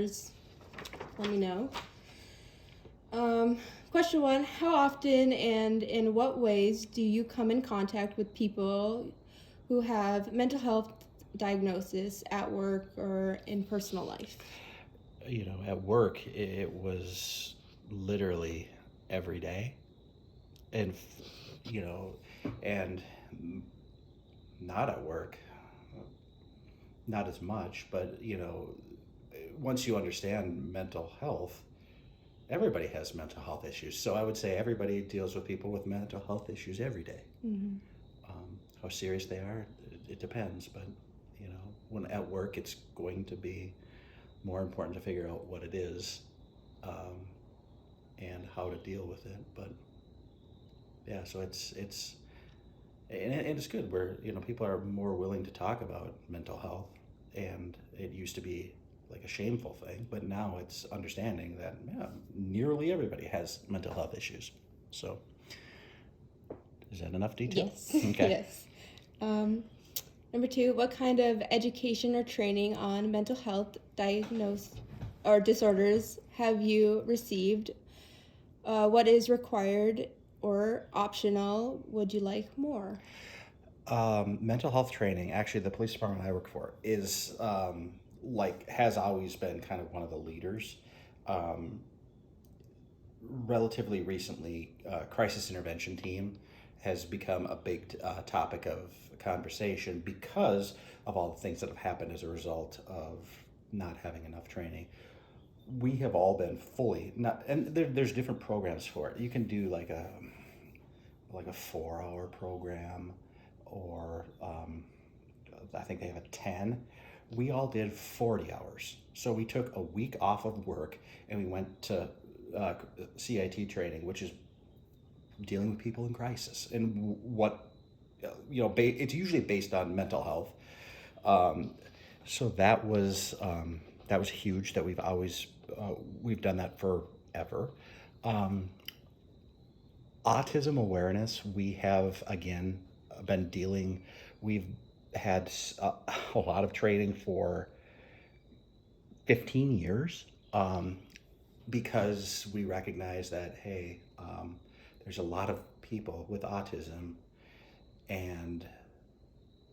listeners, let me know. Question 1, how often and in what ways do you come in contact with people who have mental health diagnosis at work or in personal life? At work, it was literally every day. And, you know, and not at work, not as much, but, once you understand mental health, everybody has mental health issues. So I would say everybody deals with people with mental health issues every day. Mm-hmm. How serious they are, it depends. But, when at work, it's going to be more important to figure out what it is, and how to deal with it. But yeah, so and it's good where people are more willing to talk about mental health, and it used to be like a shameful thing, but now it's understanding that nearly everybody has mental health issues. So is that enough detail? Yes. Okay. Yes. Number 2, what kind of education or training on mental health diagnose or disorders have you received? What is required or optional? Would you like more? Mental health training, actually, the police department I work for is has always been kind of one of the leaders. Um, Relatively recently, crisis intervention team has become a big topic of conversation because of all the things that have happened as a result of not having enough training. We have all been fully not, and there's different programs for it. You can do like a 4-hour program, or I think they have a 10. We all did 40 hours. So we took a week off of work and we went to CIT training, which is dealing with people in crisis. And it's usually based on mental health. So that was huge. That we've done that forever. Autism awareness, we have again been dealing. We've had a lot of training for 15 years, because we recognize that, hey, there's a lot of people with autism, and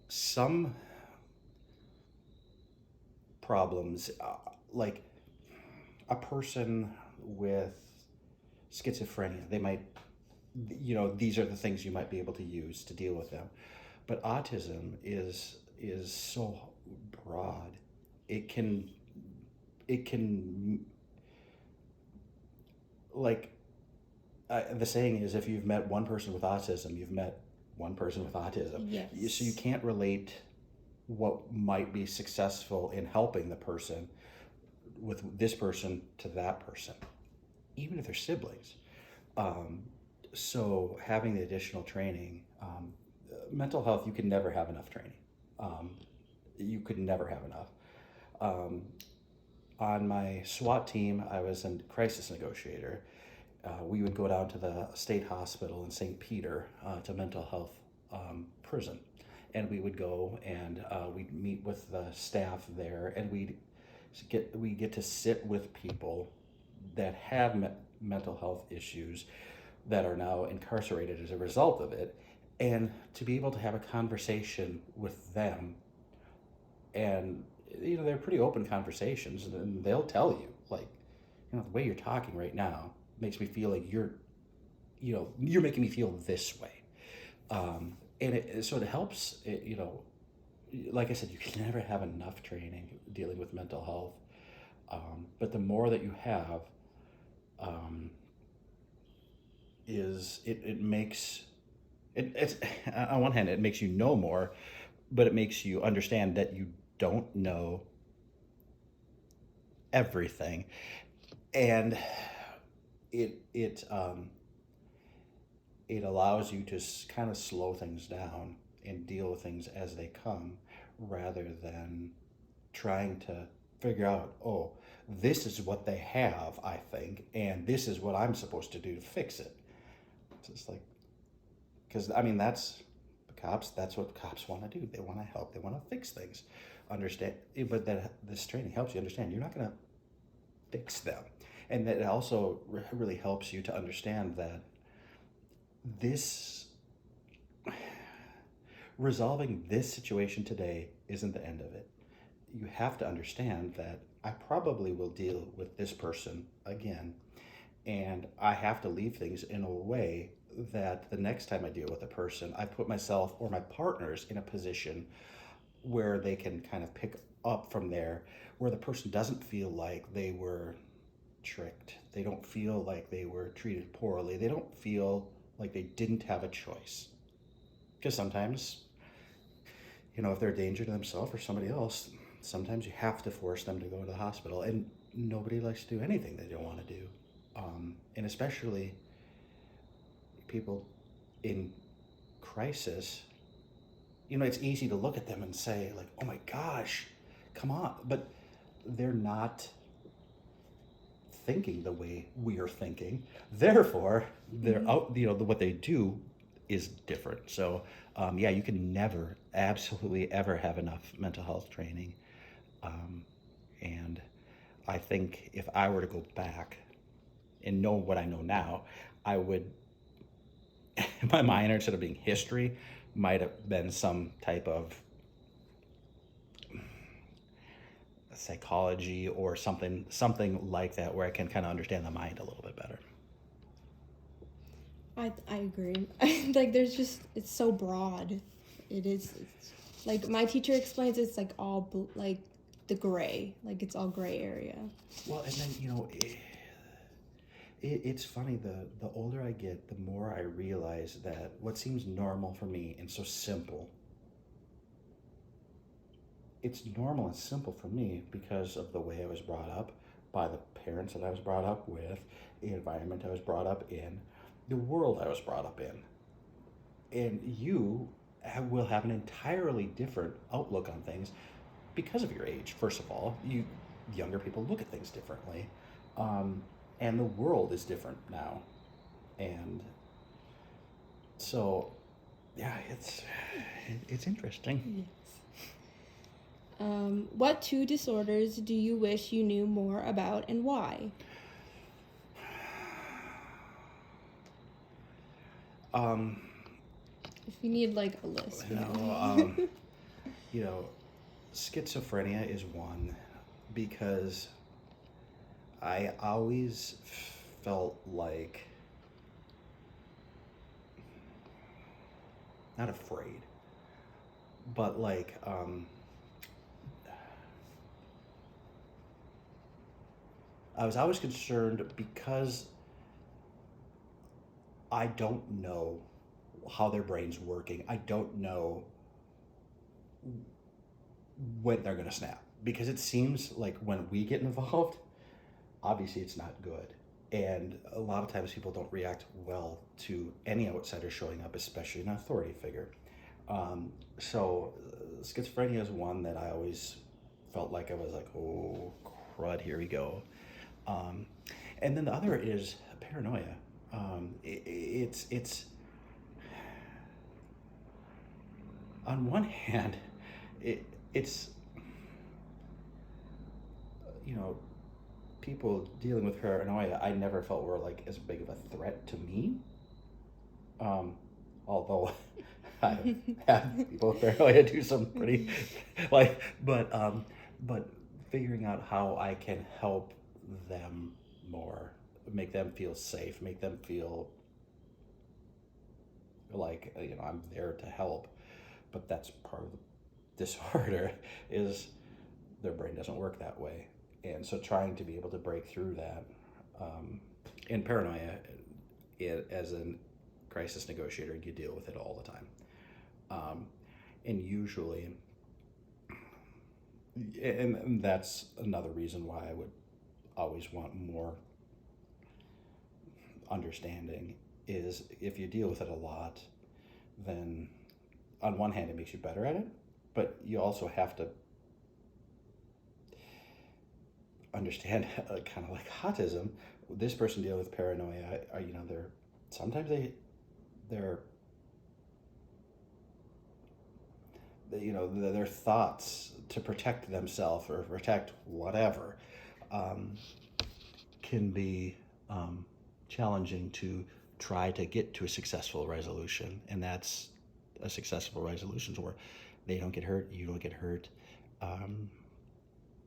some problems, like a person with schizophrenia, they might, these are the things you might be able to use to deal with them. But autism is so broad. It can like the saying is, if you've met one person with autism, you've met one person with autism. Yes. So you can't relate what might be successful in helping the person with this person to that person, even if they're siblings. So having the additional training, mental health, you can never have enough training. You could never have enough. On my SWAT team, I was a crisis negotiator. We would go down to the state hospital in St. Peter, to mental health prison. And we would go and we'd meet with the staff there, and we get to sit with people that have mental health issues that are now incarcerated as a result of it, and to be able to have a conversation with them. And they're pretty open conversations, and they'll tell you, like, the way you're talking right now makes me feel like you're making me feel this way. So it helps. Like I said, you can never have enough training dealing with mental health. But the more that you have, it makes it's on one hand, it makes you know more, but it makes you understand that you don't know everything. And it allows you to kind of slow things down and deal with things as they come, rather than trying to figure out, oh, this is what they have, I think, and this is what I'm supposed to do to fix it. It's just like, because that's the cops. That's what cops want to do. They want to help. They want to fix things. Understand, but that this training helps you understand. You're not gonna fix them. And that it also really helps you to understand that this resolving this situation today isn't the end of it. You have to understand that I probably will deal with this person again, and I have to leave things in a way that the next time I deal with a person, I put myself or my partners in a position where they can kind of pick up from there, where the person doesn't feel like they were tricked. They don't feel like they were treated poorly. They don't feel like they didn't have a choice. Because sometimes, if they're a danger to themselves or somebody else, sometimes you have to force them to go to the hospital. And nobody likes to do anything they don't want to do. And especially people in crisis, it's easy to look at them and say, like, oh my gosh, come on. But they're not thinking the way we are thinking. Therefore, they're out, what they do is different. So, you can never, absolutely ever have enough mental health training. And I think if I were to go back and know what I know now, I would, my minor, instead of being history, might have been some type of psychology or something like that, where I can kind of understand the mind a little bit better. I agree. Like, it's so broad. It is. It's, like, my teacher explains, it's like all like the gray, like it's all gray area. Well, and then it's funny. The older I get, the more I realize that what seems normal for me and so simple, it's normal and simple for me because of the way I was brought up, by the parents that I was brought up with, the environment I was brought up in, the world I was brought up in. And you will have an entirely different outlook on things because of your age. First of all, younger people look at things differently, and the world is different now, and so it's interesting. Yes. What two disorders do you wish you knew more about, and why? If you need like a list. Schizophrenia is one, because I always felt like, not afraid, but like, I was always concerned because I don't know how their brain's working. I don't know when they're going to snap, because it seems like when we get involved, obviously it's not good. And a lot of times people don't react well to any outsider showing up, especially an authority figure. So schizophrenia is one that I always felt like I was like, oh crud, here we go. And then the other is paranoia. It's on one hand, it's people dealing with paranoia, I never felt were like as big of a threat to me. Although I have people with paranoia do some pretty but figuring out how I can help them more, make them feel safe, make them feel like I'm there to help. But that's part of the disorder, is their brain doesn't work that way. And so trying to be able to break through that, in paranoia, as a crisis negotiator, you deal with it all the time. And usually, and that's another reason why I would always want more understanding, is if you deal with it a lot, then on one hand it makes you better at it, but you also have to understand, kind of like autism. This person dealing with paranoia, they're sometimes they're their thoughts to protect themselves or protect whatever, can be challenging to try to get to a successful resolution, and that's a successful resolution where they don't get hurt, you don't get hurt,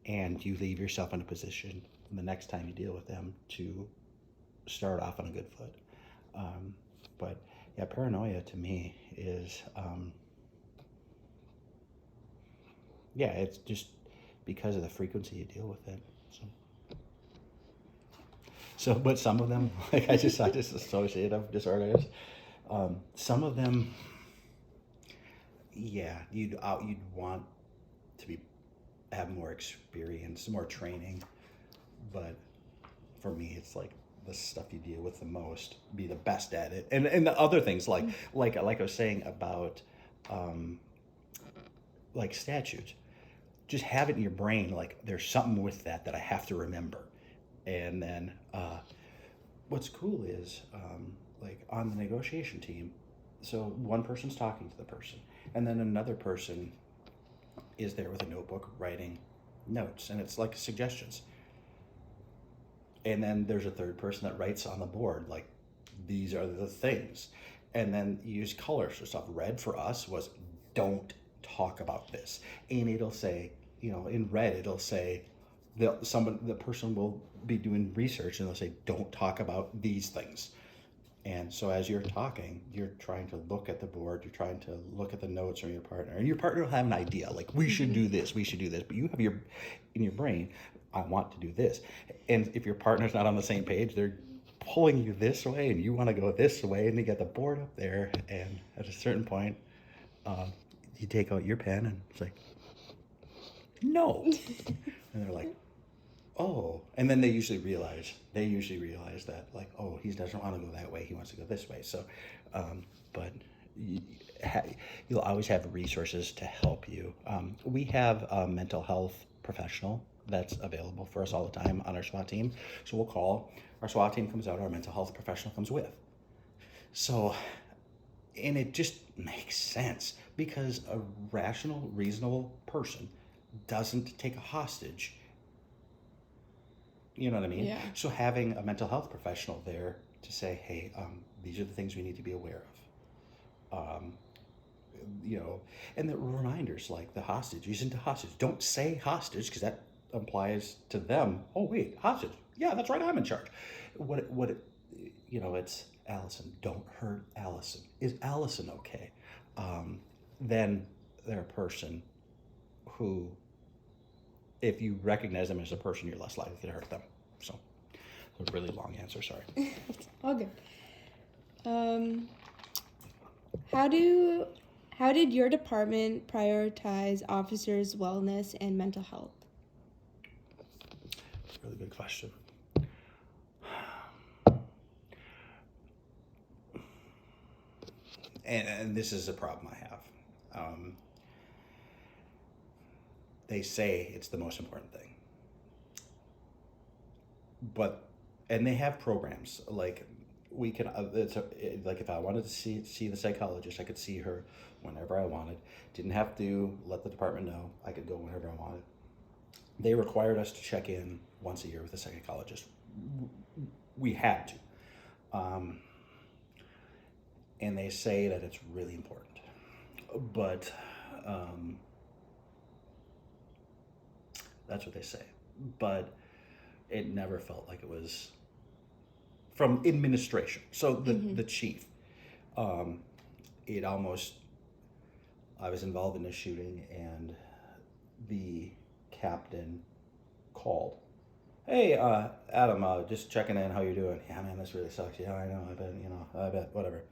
and you leave yourself in a position the next time you deal with them to start off on a good foot. But yeah, paranoia to me is, yeah, it's just because of the frequency you deal with it. So, but some of them, like I just dissociative disorders. Some of them, yeah, you'd want to have more experience, more training. But for me, it's like the stuff you deal with the most, be the best at it, and the other things like I was saying about like statutes, just have it in your brain like there's something with that I have to remember. And then what's cool is like on the negotiation team, so one person's talking to the person, and then another person is there with a notebook writing notes, and it's like suggestions. And then there's a third person that writes on the board, like, these are the things. And then you use colors for stuff. Red for us was, don't talk about this. And it'll say, in red, it'll say, the person will be doing research and they'll say, don't talk about these things. And so as you're talking, you're trying to look at the board, you're trying to look at the notes from your partner, and your partner will have an idea, like, we should do this, but you have in your brain, I want to do this. And if your partner's not on the same page, they're pulling you this way and you want to go this way, and you got the board up there, and at a certain point, you take out your pen and it's like, no. And they're like, oh. And then they usually realize that, like, oh, he doesn't want to go that way, he wants to go this way. So, but you'll always have resources to help you. We have a mental health professional that's available for us all the time on our SWAT team. So we'll call, our SWAT team comes out, our mental health professional comes with. So, and it just makes sense because a rational, reasonable person doesn't take a hostage. You know what I mean? Yeah. So having a mental health professional there to say, hey, these are the things we need to be aware of. And the reminders, like the hostage, isn't a hostage. Don't say hostage, because that implies to them, oh wait, hostage. Yeah, that's right, I'm in charge. It's Allison. Don't hurt Allison. Is Allison okay? Then they're a person who, if you recognize them as a person, you're less likely to hurt them. So, a really long answer, sorry. All good. How did your department prioritize officers' wellness and mental health? Really good question. And this is a problem I have. They say it's the most important thing. And they have programs, like we can, like if I wanted to see the psychologist, I could see her whenever I wanted. Didn't have to let the department know. I could go whenever I wanted. They required us to check in once a year with a psychologist. We had to. And they say that it's really important. But that's what they say. But it never felt like it was from administration. So the chief, I was involved in a shooting, and the captain called. Hey, Adam, just checking in, how you doing? Yeah, man, this really sucks. Yeah, I know, I bet, whatever.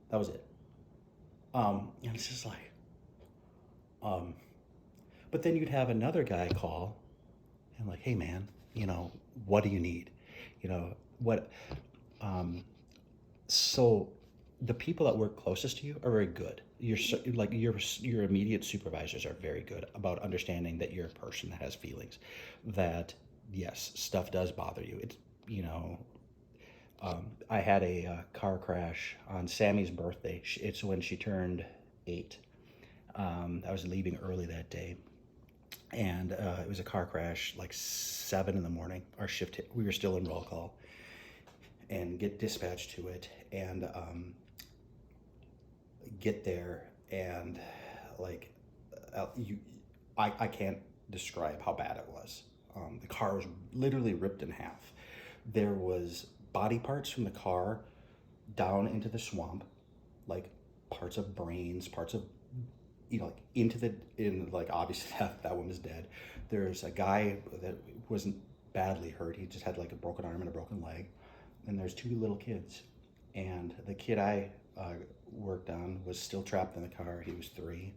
That was it. And it's just like, but then you'd have another guy call and like, hey man, what do you need? So the people that work closest to you are very good. Your immediate supervisors are very good about understanding that you're a person that has feelings, that yes, stuff does bother you. It's, I had a car crash on Sammy's birthday. It's when she turned 8. I was leaving early that day, And it was a car crash, like 7 in the morning. Our shift hit, we were still in roll call, and get dispatched to it, and get there, and like you, I can't describe how bad it was. The car was literally ripped in half. There was body parts from the car down into the swamp, like parts of brains, parts of, like into the, in like, obviously that one was dead. There's a guy that wasn't badly hurt. He just had like a broken arm and a broken leg. And there's 2 little kids. And the kid I worked on was still trapped in the car. He was 3.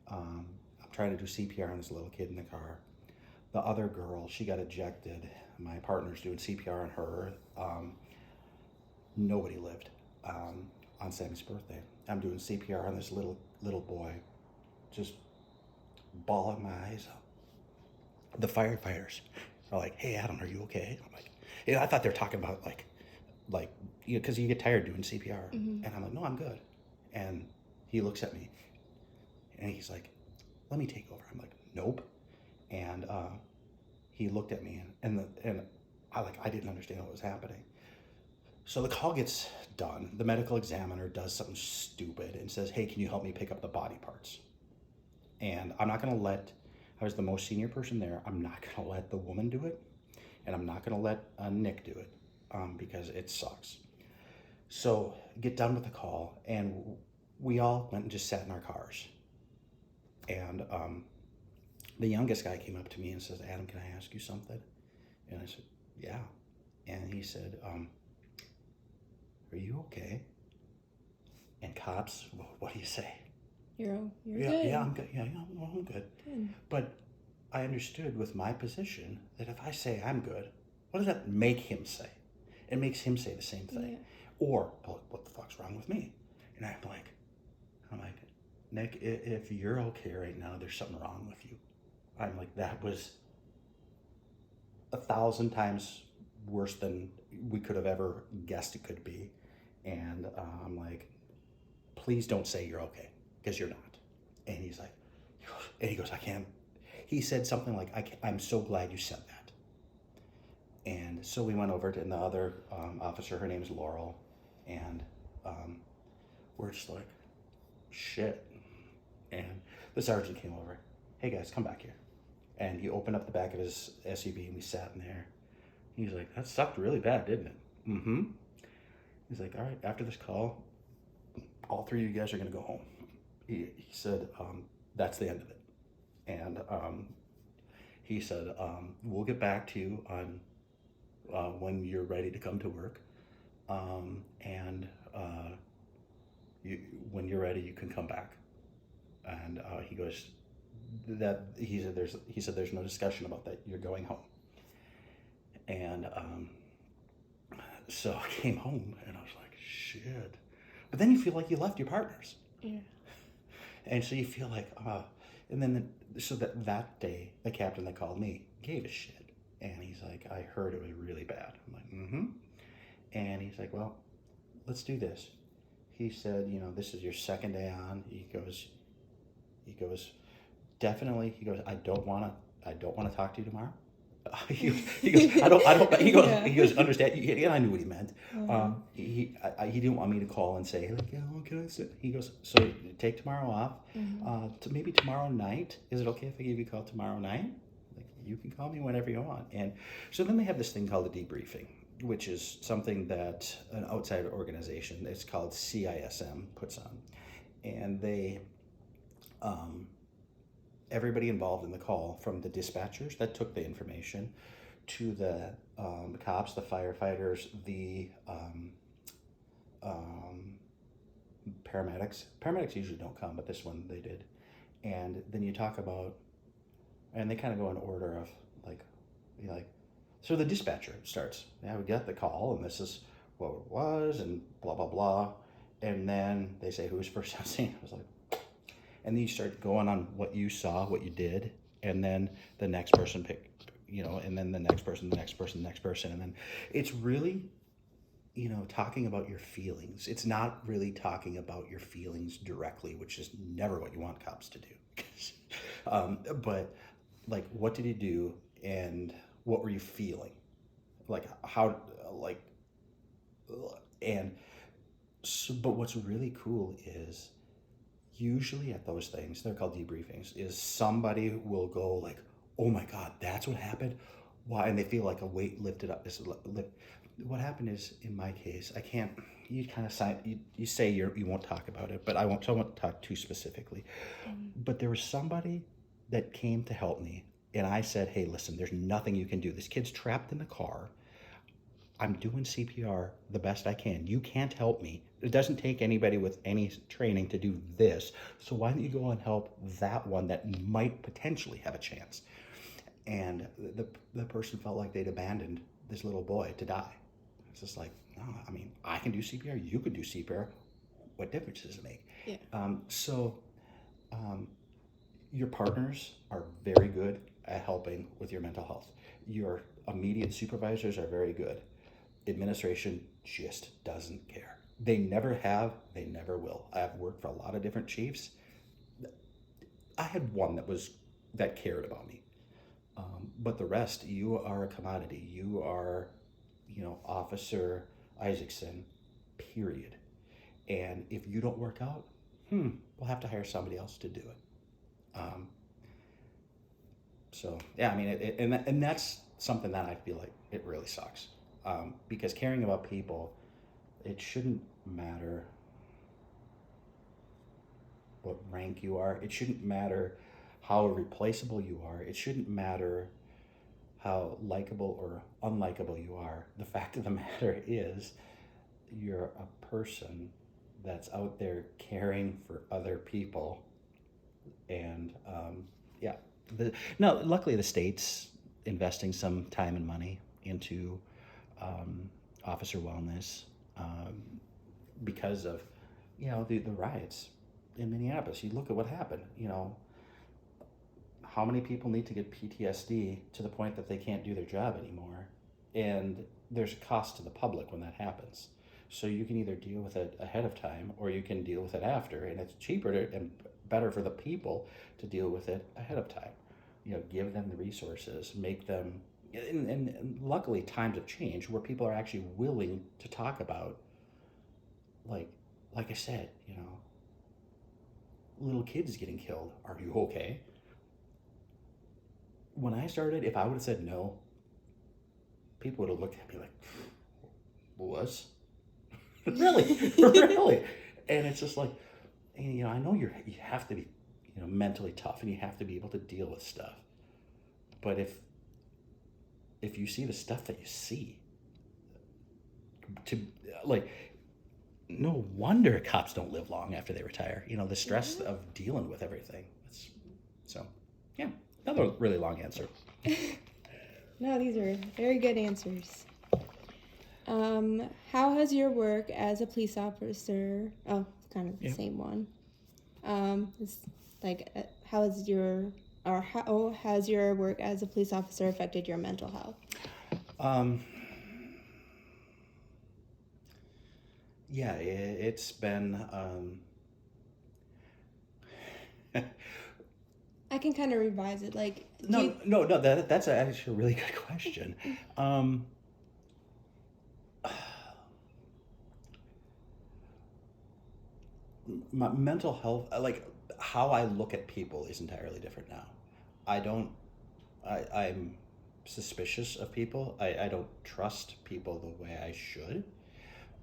I'm trying to do CPR on this little kid in the car. The other girl, she got ejected. My partner's doing CPR on her. Nobody lived on Sammy's birthday. I'm doing CPR on this little boy, just bawling my eyes out. The firefighters are like, "Hey, Adam, are you okay?" I'm like, I thought they were talking about like, because you get tired doing CPR, and I'm like, "No, I'm good." And he looks at me, and he's like, "Let me take over." I'm like, "Nope." And he looked at me, and I didn't understand what was happening. So the call gets done. The medical examiner does something stupid and says, "Hey, can you help me pick up the body parts?" And I'm not going to let, I was the most senior person there, I'm not going to let the woman do it. And I'm not going to let Nick do it because it sucks. So get done with the call, and we all went and just sat in our cars. And the youngest guy came up to me and says, "Adam, can I ask you something?" And I said, "Yeah." And he said, "Are you okay?" And cops, what do you say? You're Yeah, good. yeah, I'm good. Yeah, well, I'm good. Good. But I understood with my position that if I say I'm good, what does that make him say? It makes him say the same thing. Yeah. Or, "Well, what the fuck's wrong with me?" And I'm like, "Nick, if you're okay right now, there's something wrong with you." I'm like, that was 1,000 times worse than we could have ever guessed it could be. And I'm like, "Please don't say you're okay, because you're not." And he's like, and he goes, "I can't." He said something like, "I'm so glad you said that." And so we went over to, and the other officer, her name is Laurel, and we're just like, shit. And the sergeant came over. "Hey guys, come back here." And he opened up the back of his SUV, and we sat in there. He's like, "That sucked really bad, didn't it?" "Mm-hmm." He's like, "All right, after this call, all 3 of you guys are going to go home." He said, "That's the end of it." And he said, "We'll get back to you on when you're ready to come to work. And when you're ready, you can come back." And he goes, he said there's no discussion about that. You're going home. And so I came home, and I was like, shit. But then you feel like you left your partners. Yeah. And so you feel like, and then so that day, the captain that called me gave a shit. And he's like, "I heard it was really bad." I'm like, "Mm-hmm." And he's like, "Well, let's do this." He said, "This is your second day on." He goes, "Definitely." He goes, I don't want to talk to you tomorrow." He goes, I don't, Yeah. he goes, "Understand?" And I knew what he meant. Uh-huh. He didn't want me to call and say, like, "Yeah, can I sit?" He goes, "So take tomorrow off. To maybe tomorrow night. Is it okay if I give you a call tomorrow night? Like, you can call me whenever you want." And so then they have this thing called a debriefing, which is something that an outside organization, it's called CISM, puts on. And they, everybody involved in the call, from the dispatchers that took the information to the cops, the firefighters, the paramedics. Paramedics usually don't come, but this one they did. And then you talk about, and they kind of go in order of like, so the dispatcher starts, "Yeah, we got the call, and this is what it was, and blah blah blah." And then they say, "Who's first on scene?" I was like, and then you start going on what you saw, what you did, and then the next person and then the next person, and then it's really, talking about your feelings. It's not really talking about your feelings directly, which is never what you want cops to do. But like, what did you do, and what were you feeling? Like, how, like, and so, but what's really cool is usually at those things, they're called debriefings, is somebody will go like, oh my God, that's what happened? Why? And they feel like a weight lifted up. What happened is, in my case, I can't, you kind of sign, you say you won't talk about it, but I won't talk too specifically. But there was somebody that came to help me, and I said, hey, listen, there's nothing you can do. This kid's trapped in the car. I'm doing CPR the best I can. You can't help me. It doesn't take anybody with any training to do this. So why don't you go and help that one that might potentially have a chance? And the person felt like they'd abandoned this little boy to die. It's just like, no, I mean, I can do CPR. You could do CPR. What difference does it make? Yeah. Your partners are very good at helping with your mental health. Your immediate supervisors are very good. Administration just doesn't care. They never have, they never will. I've worked for a lot of different chiefs. I had one that cared about me. But the rest, you are a commodity. You are, Officer Isaacson, period. And if you don't work out, we'll have to hire somebody else to do it. So yeah, I mean, and that's something that I feel like it really sucks, because caring about people, it shouldn't matter what rank you are. It shouldn't matter how replaceable you are. It shouldn't matter how likable or unlikable you are. The fact of the matter is, you're a person that's out there caring for other people, and yeah. No, luckily the state's investing some time and money into officer wellness, because of the riots in Minneapolis. You look at what happened. How many people need to get PTSD to the point that they can't do their job anymore, and there's a cost to the public when that happens. So you can either deal with it ahead of time, or you can deal with it after, and it's cheaper and better for the people to deal with it ahead of time. Give them the resources, make them, and luckily times have changed where people are actually willing to talk about, like I said, little kids getting killed. Are you okay? When I started, if I would have said no, people would have looked at me like, was? Really? Really? And it's just like, I know you have to be, mentally tough, and you have to be able to deal with stuff. But if you see the stuff that you see, no wonder cops don't live long after they retire. The stress of dealing with everything. Yeah, another really long answer. No, these are very good answers. How has your work as a police officer? Oh, it's kind of the same one. It's like, how has your work as a police officer affected your mental health? Yeah, it's been. I can kind of revise it. Like, no. That's actually a really good question. My mental health, like how I look at people, is entirely different now. I'm suspicious of people. I don't trust people the way I should.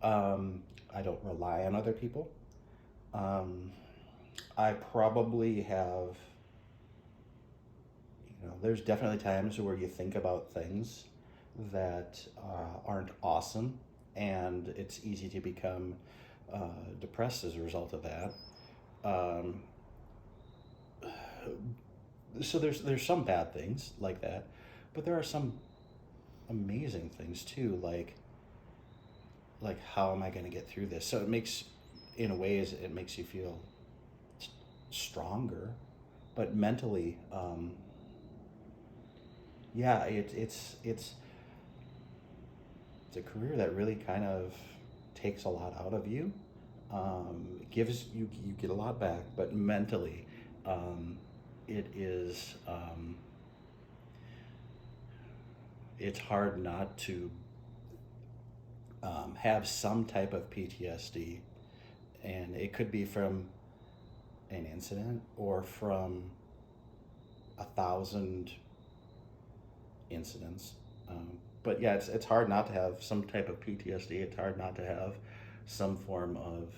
I don't rely on other people. I probably have, there's definitely times where you think about things that aren't awesome, and it's easy to become depressed as a result of that. So there's some bad things like that, but there are some amazing things too, like how am I going to get through this? So it makes you feel stronger, but mentally, yeah, it's a career that really kind of takes a lot out of you. Gives you get a lot back, but mentally, it is it's hard not to have some type of PTSD, and it could be from an incident or from 1,000 incidents. But yeah, it's hard not to have some type of PTSD. It's hard not to have some form of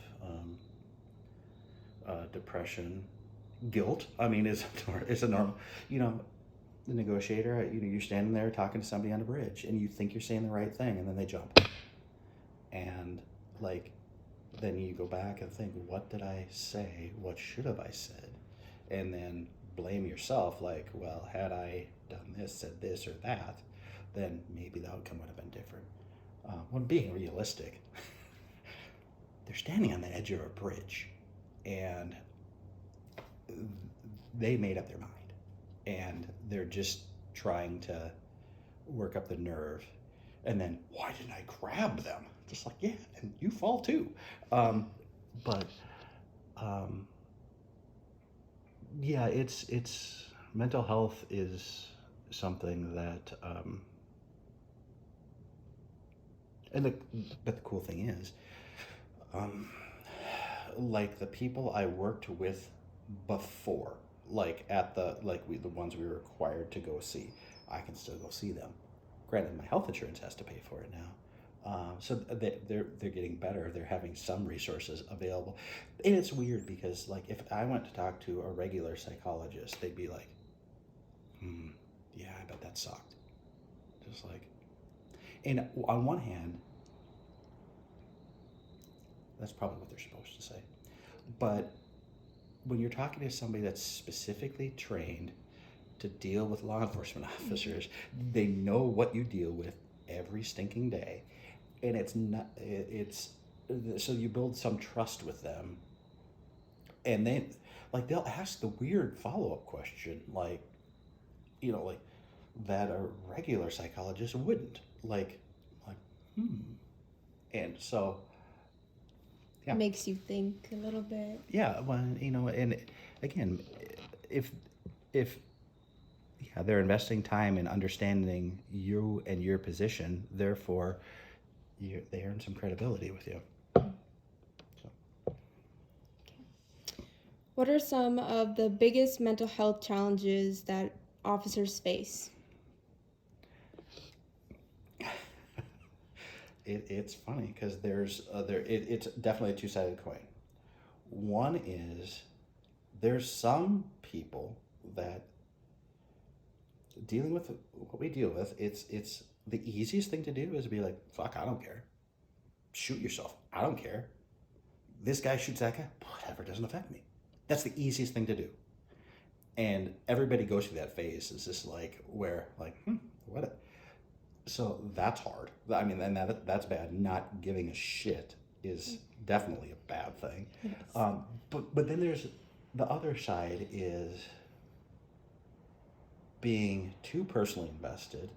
depression, guilt. I mean, is a normal, you know, the negotiator. You know, you're standing there talking to somebody on a bridge, and you think you're saying the right thing, and then they jump, and like, then you go back and think, what did I say? What should have I said? And then blame yourself, like, well, had I done this, said this or that, then maybe the outcome would have been different. When being realistic, they're standing on the edge of a bridge, and they made up their mind, and they're just trying to work up the nerve. And then, why didn't I grab them? Just like, yeah, and you fall too. But yeah, it's mental health is something that, but the cool thing is, like the people I worked with before, like the ones we were required to go see, I can still go see them. Granted, my health insurance has to pay for it now. So they're getting better. They're having some resources available, and it's weird because like if I went to talk to a regular psychologist, they'd be like, yeah, I bet that sucked. Just like, and on one hand, that's probably what they're supposed to say, but when you're talking to somebody that's specifically trained to deal with law enforcement officers, they know what you deal with every stinking day, and it's so you build some trust with them, and they'll ask the weird follow-up question, like, like that a regular psychologist wouldn't, like and so yeah. Makes you think a little bit. Yeah, well, and again, if yeah, they're investing time in understanding you and your position, therefore they earn some credibility with you. So. What are some of the biggest mental health challenges that officers face? It's funny because it's definitely a two-sided coin. One is there's some people that dealing with what we deal with, it's the easiest thing to do is to be like, fuck, I don't care. Shoot yourself. I don't care. This guy shoots that guy. Whatever, doesn't affect me. That's the easiest thing to do. And everybody goes through that phase. It's just like where like, what? So that's hard. I mean, and that's bad. Not giving a shit is definitely a bad thing. Yes. But then there's the other side is being too personally invested,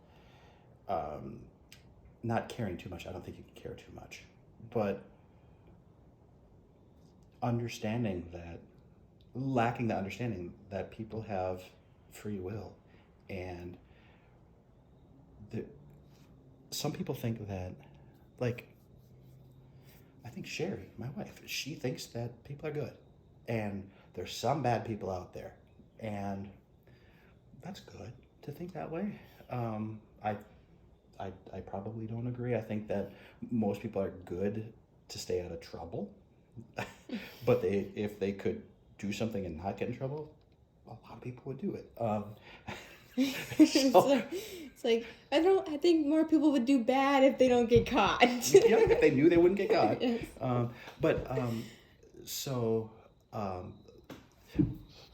not caring too much. I don't think you can care too much, but lacking the understanding that people have free will, and some people think that, like, I think Sherry, my wife, she thinks that people are good, and there's some bad people out there, and that's good to think that way. I probably don't agree. I think that most people are good to stay out of trouble, but if they could do something and not get in trouble, a lot of people would do it. It's like I think more people would do bad if they don't get caught. Yeah, if they knew they wouldn't get caught. Yes. Let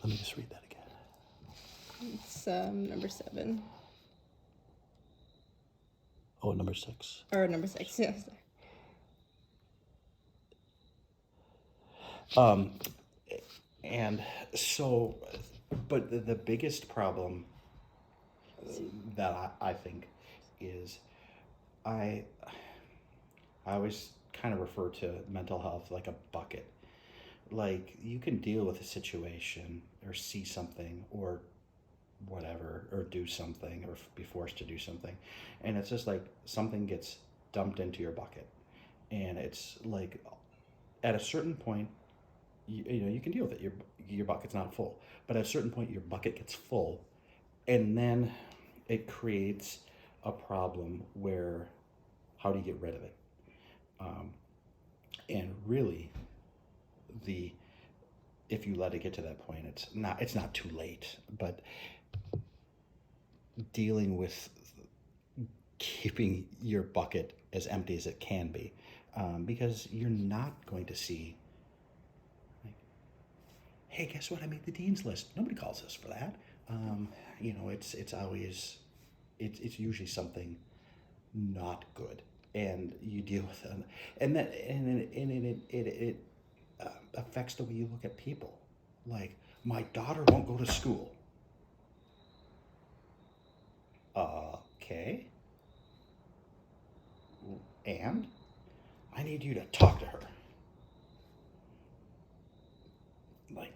me just read that again. It's number 7. Oh, number 6. Or number 6, yes. And so, but the biggest problem that I think is I always kind of refer to mental health like a bucket. Like, you can deal with a situation or see something or whatever, or do something, or be forced to do something, and it's just like something gets dumped into your bucket, and it's like at a certain point, you know, you can deal with it. Your bucket's not full, but at a certain point, your bucket gets full, and then it creates a problem where how do you get rid of it? Um, and really, the if you let it get to that point, it's not too late, but dealing with keeping your bucket as empty as it can be, because you're not going to see, like, hey, guess what? I made the dean's list. Nobody calls us for that. You know, it's always, it's usually something not good, and you deal with it, and it affects the way you look at people. Like, my daughter won't go to school. Okay. And I need you to talk to her. Like,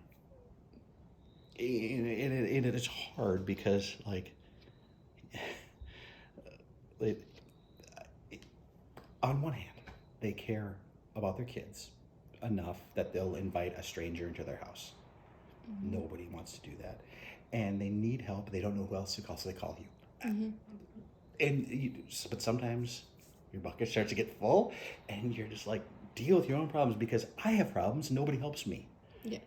and it's hard because, like, it, on one hand, they care about their kids enough that they'll invite a stranger into their house. Nobody wants to do that. And they need help. They don't know who else to call, so they call you. But sometimes your bucket starts to get full, and you're just like, deal with your own problems, because I have problems. Nobody helps me. Yes.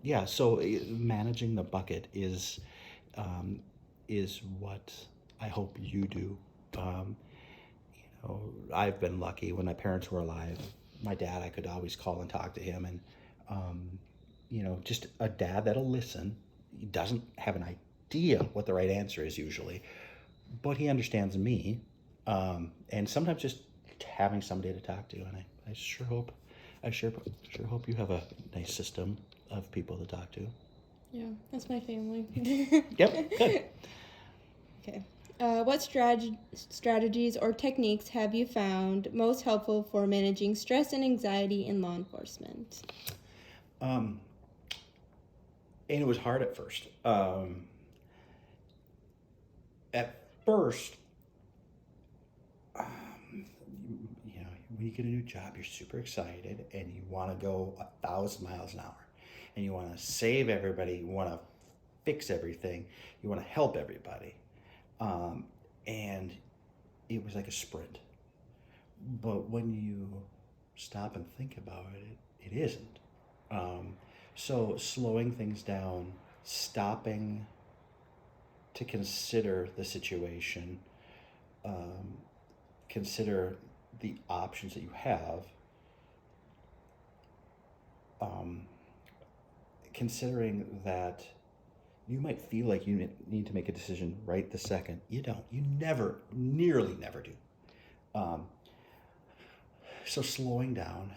Yeah. So managing the bucket is what I hope you do. You know, I've been lucky. When my parents were alive, my dad, I could always call and talk to him, and you know, just a dad that'll listen. He doesn't have an idea what the right answer is usually, but he understands me, and sometimes just having somebody to talk to. And I sure hope you have a nice system of people to talk to. Yeah, that's my family. Yep, good. Okay. What strategies or techniques have you found most helpful for managing stress and anxiety in law enforcement? And it was hard at first. At first, you know, when you get a new job, you're super excited and you want to go 1,000 miles an hour, and you want to save everybody. You want to fix everything. You want to help everybody, and it was like a sprint. But when you stop and think about it, it isn't. So slowing things down, stopping to consider the situation, consider the options that you have, considering that you might feel like you need to make a decision right this second. You don't. You nearly never do. So slowing down,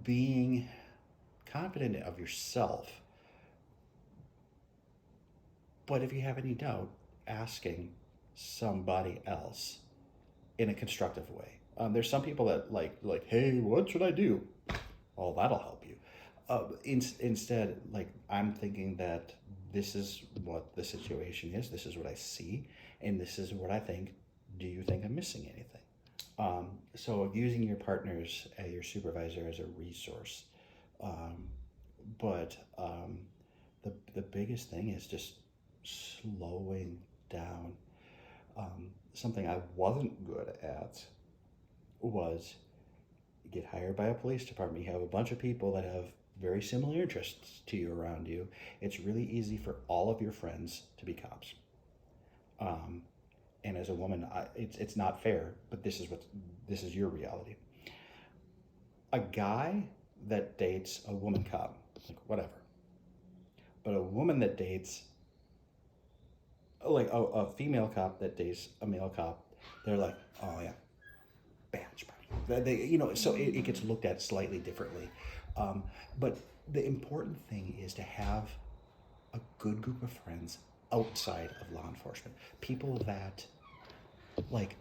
being confident of yourself, but if you have any doubt, asking somebody else in a constructive way. There's some people that like, hey, what should I do? Oh, that'll help you. Instead, like, I'm thinking that this is what the situation is. This is what I see, and this is what I think. Do you think I'm missing anything? So using your partners, your supervisor, as a resource. But the biggest thing is just slowing down. Something I wasn't good at was get hired by a police department. You have a bunch of people that have very similar interests to you around you. It's really easy for all of your friends to be cops. And as a woman, it's not fair, but this is your reality. A guy that dates a woman cop, like, whatever. But a woman that dates, like, a female cop that dates a male cop, they're like, oh yeah, badge party. They, you know, so it gets looked at slightly differently. But the important thing is to have a good group of friends outside of law enforcement. People that, like,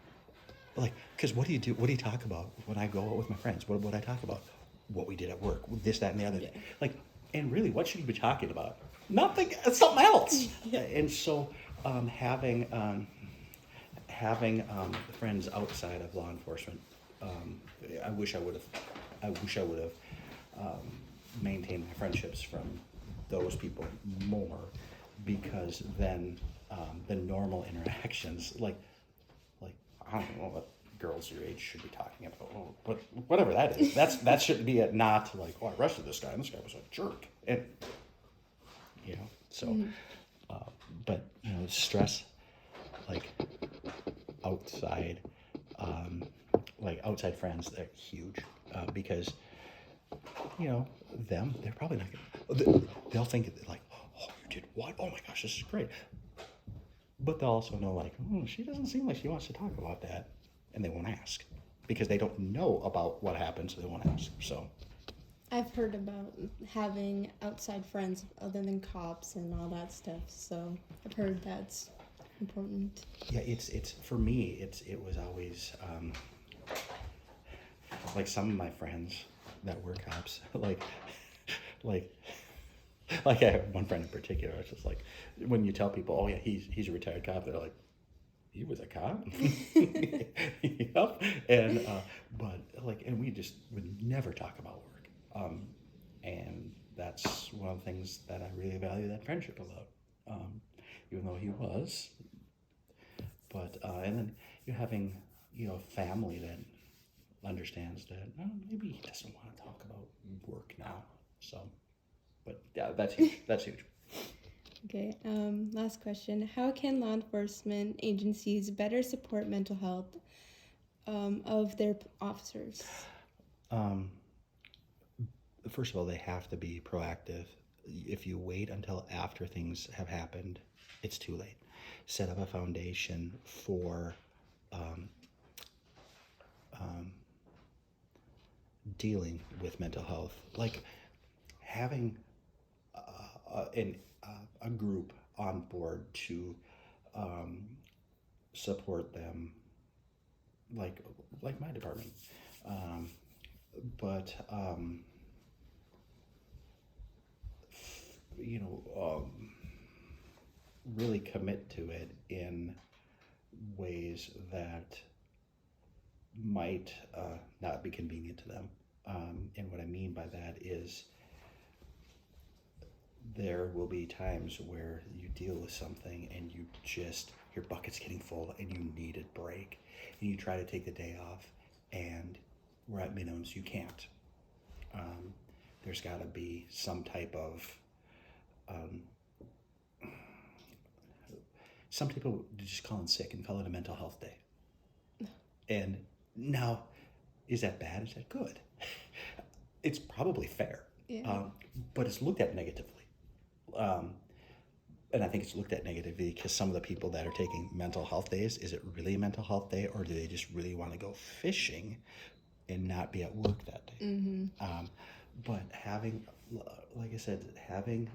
because what do you talk about when I go out with my friends? What I talk about? What we did at work, this, that, and the other. Yeah. Like, and really, what should you be talking about? nothing, something else. And so having friends outside of law enforcement, um, I wish I would have, maintained my friendships from those people more, because then the normal interactions, like I don't know what girls your age should be talking about, but whatever that is, that should be it. Not like, oh, I arrested this guy, and this guy was a jerk, and so. But stress, like outside, um, outside friends, they're huge, because they're probably not gonna. They'll think like, oh, you did what? Oh my gosh, this is great. But they'll also know, like, she doesn't seem like she wants to talk about that, and they won't ask because they don't know about what happened, so they won't ask. So I've heard about having outside friends other than cops and all that stuff, so I've heard that's important. yeah, it's for me. It was always like some of my friends that were cops, like I have one friend in particular. It's just like when you tell people, oh yeah, he's a retired cop, they're like, he was a cop. Yep. And and we just would never talk about work. And that's one of the things that I really value that friendship about. Even though he was, but and then you're having family that understands that maybe he doesn't want to talk about work now. So, but yeah, that's huge. That's huge. Okay, last question. How can law enforcement agencies better support mental health of their officers? Um, First of all, they have to be proactive. If you wait until after things have happened, it's too late. Set up a foundation for dealing with mental health, like having a group on board to support them, like my department, um, but you know, really commit to it in ways that might not be convenient to them. And what I mean by that is there will be times where you deal with something and your bucket's getting full and you need a break. And you try to take the day off, and we're at minimums, you can't. There's got to be some type of some people just call in sick and call it a mental health day. And now, is that bad? Is that good? It's probably fair, Yeah. but it's looked at negatively. And I think it's looked at negatively because some of the people that are taking mental health days, is it really a mental health day, or do they just really want to go fishing and not be at work that day? But having, like I said, having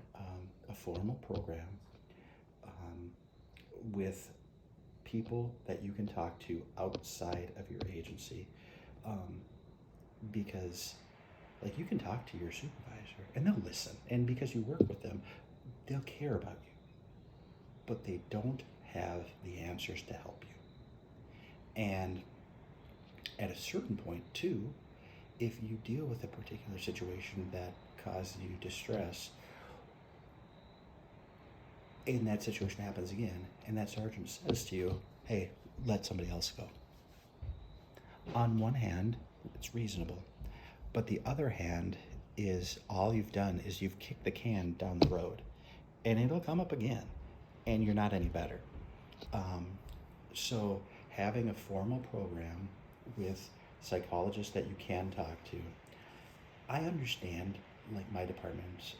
a formal program with people that you can talk to outside of your agency, because like you can talk to your supervisor and they'll listen, and because you work with them, they'll care about you, but they don't have the answers to help you. And at a certain point too, if you deal with a particular situation that causes you distress, and that situation happens again, and that sergeant says to you, hey, let somebody else go. On one hand, it's reasonable. But the other hand is all you've done is you've kicked the can down the road, and it'll come up again, and you're not any better. So having a formal program with psychologists that you can talk to, I understand, like my department,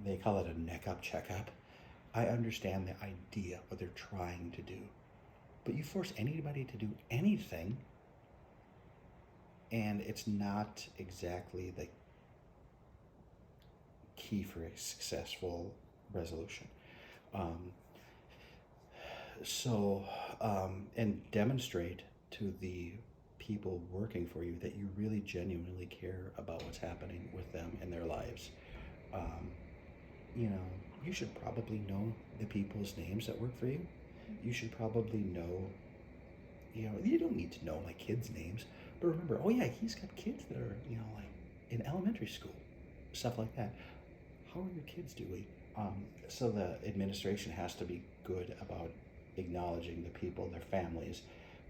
they call it a neck up checkup. I understand the idea, what they're trying to do. But you force anybody to do anything, and it's not exactly the key for a successful resolution. And demonstrate to the people working for you that you really genuinely care about what's happening with them in their lives. you should probably know the people's names that work for you. You should probably know, you don't need to know my kids' names, but remember, oh yeah, he's got kids that are, like in elementary school, stuff like that. How are your kids doing? So the administration has to be good about acknowledging the people, their families,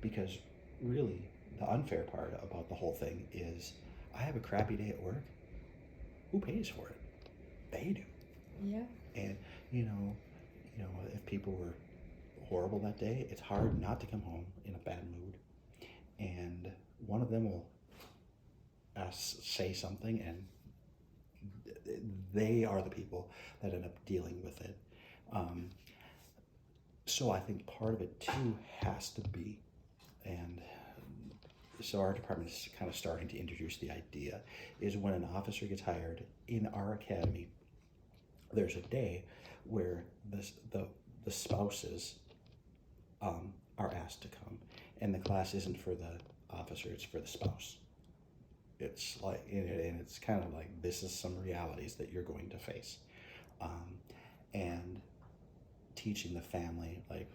because really the unfair part about the whole thing is I have a crappy day at work. Who pays for it? They do. Yeah. And if people were horrible that day, it's hard not to come home in a bad mood. And one of them will say something, and they are the people that end up dealing with it. So I think part of it too has to be, and so our department is kind of starting to introduce the idea, is when an officer gets hired in our academy, there's a day where the spouses are asked to come, and the class isn't for the officer, it's for the spouse. It's like, and it's kind of like, this is some realities that you're going to face, and teaching the family, like,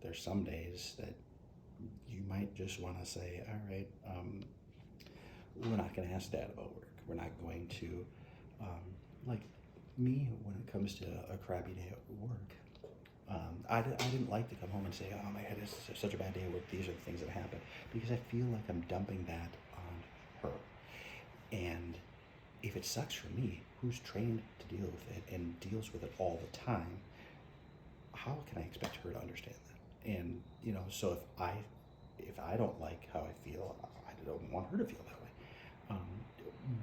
there's some days that you might just want to say, all right, we're not going to ask Dad about work. We're not going to, like me, when it comes to a crappy day at work, I didn't like to come home and say, oh my God, it's such a bad day at work. These are the things that happen, because I feel like I'm dumping that on her. And if it sucks for me, who's trained to deal with it and deals with it all the time, how can I expect her to understand that? And so if I don't like how I feel, I don't want her to feel that way.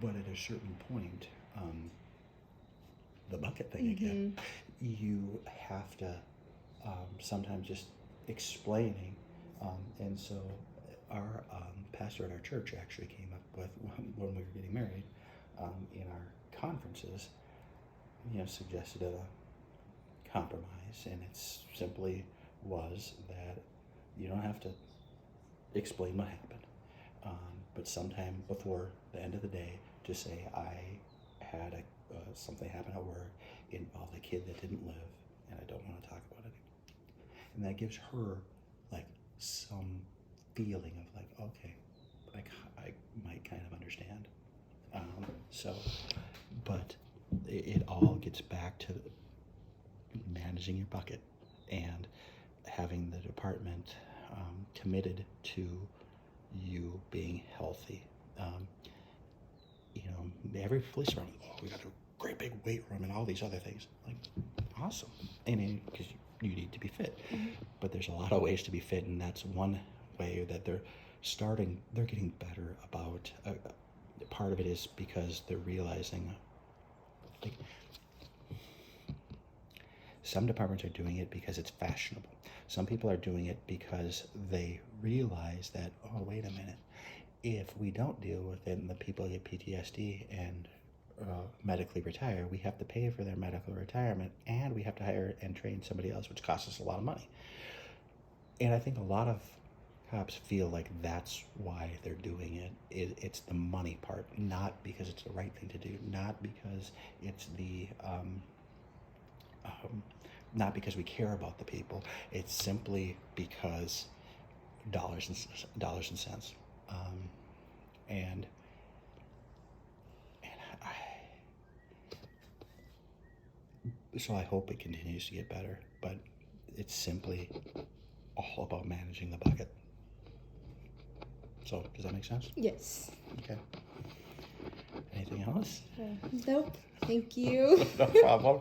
But at a certain point, the bucket thing again, you have to sometimes just explaining. And so our pastor at our church actually came up with, when we were getting married, in our conferences, suggested a compromise, and it simply was that you don't have to explain what happened, but sometime before the end of the day, to say, I had something happen at work, involved a kid that didn't live, and I don't want to talk about it anymore. And that gives her like some feeling of like, okay, like I might kind of understand. But it all gets back to managing your bucket and having the department committed to you being healthy. Every police department, we got a great big weight room and all these other things. Like, awesome. And because you need to be fit. But there's a lot of ways to be fit, and that's one way that they're getting better about. Part of it is because they're realizing, like, some departments are doing it because it's fashionable. Some people are doing it because they realize that, oh, wait a minute, if we don't deal with it and the people get PTSD and medically retire, we have to pay for their medical retirement, and we have to hire and train somebody else, which costs us a lot of money. And I think a lot of cops feel like that's why they're doing it. It's the money part, not because it's the right thing to do, not because it's not because we care about the people. It's simply because dollars and cents. And so I hope it continues to get better, but it's simply all about managing the bucket. So, does that make sense? Yes. Okay. Anything else? Nope. Thank you. No problem.